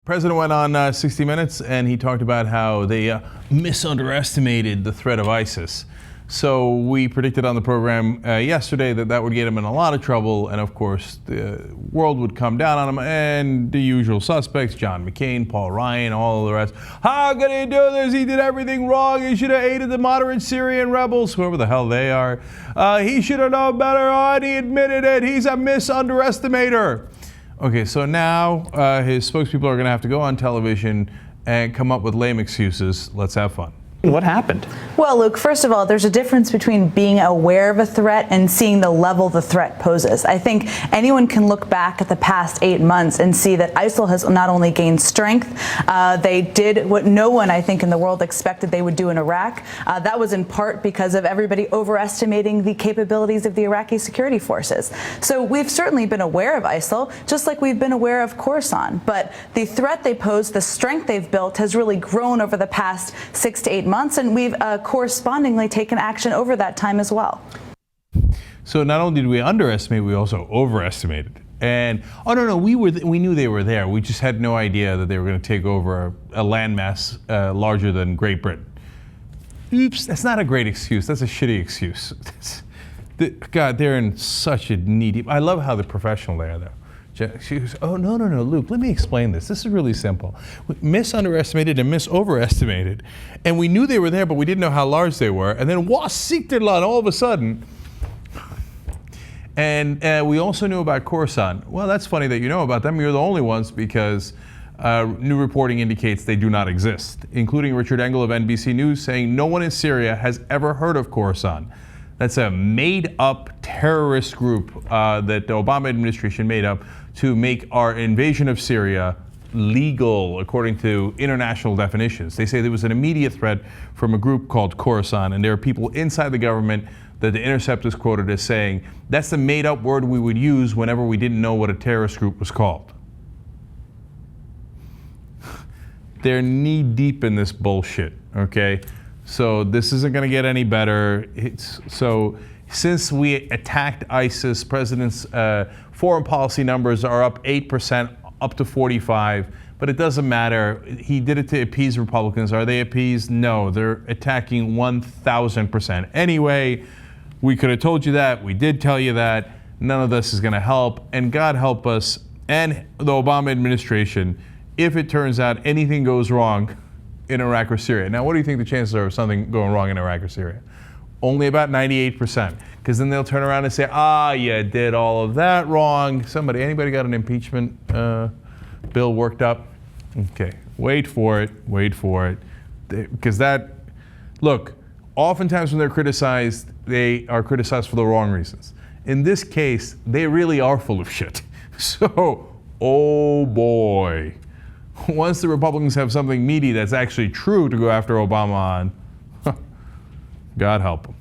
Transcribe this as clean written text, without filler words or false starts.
President went on 60 Minutes and he talked about how they misunderestimated the threat of ISIS. So we predicted on the program yesterday that that would get him in a lot of trouble, and of course the world would come down on him, and the usual suspects, John McCain, Paul Ryan, all of the rest. How could he do this? He did everything wrong. He should have aided the moderate Syrian rebels, whoever the hell they are. He should have known better, and he admitted it. He's a misunderestimator. Okay, so now his spokespeople are going to have to go on television and come up with lame excuses. Let's have fun. What happened? Well, Luke, first of all, there's a difference between being aware of a threat and seeing the level the threat poses. I think anyone can look back at the past 8 months and see that ISIL has not only gained strength, they did what no one, I think, in the world expected they would do in Iraq. That was in part because of everybody overestimating the capabilities of the Iraqi security forces. So we've certainly been aware of ISIL, just like we've been aware of Khorasan. But the threat they pose, the strength they've built, has really grown over the past 6 to 8 months, and we've correspondingly taken action over that time as well. So not only did we underestimate, we also overestimated. And oh no, we knew they were there. We just had no idea that they were going to take over a landmass larger than Great Britain. Oops, that's not a great excuse. That's a shitty excuse. God, they're in such a knee-deep. I love how professional they are, though. She goes, oh, no, Luke, let me explain this. This is really simple. We misunderestimated and misoverestimated. And we knew they were there, but we didn't know how large they were. And then, all of a sudden. And we also knew about Khorasan. Well, that's funny that you know about them. You're the only ones because new reporting indicates they do not exist, including Richard Engel of NBC News saying no one in Syria has ever heard of Khorasan. That's a made-up terrorist group that the Obama administration made up to make our invasion of Syria legal according to international definitions. They say there was an immediate threat from a group called Khorasan, and there are people inside the government that The Intercept is quoted as saying, that's the made-up word we would use whenever we didn't know what a terrorist group was called. They're knee-deep in this bullshit, okay? So this isn't going to get any better. So since we attacked ISIS, President's foreign policy numbers are up 8%, up to 45. But it doesn't matter. He did it to appease Republicans. Are they appeased? No, they're attacking 1,000%. Anyway, we could have told you that. We did tell you that. None of this is going to help. And God help us and the Obama administration if it turns out anything goes wrong in Iraq or Syria. Now, what do you think the chances are of something going wrong in Iraq or Syria? Only about 98%, because then they'll turn around and say, you did all of that wrong. Anybody got an impeachment bill worked up? Okay, wait for it. Because look, oftentimes when they're criticized, they are criticized for the wrong reasons. In this case, they really are full of shit. So, oh boy. Once the Republicans have something meaty that's actually true to go after Obama on, God help them.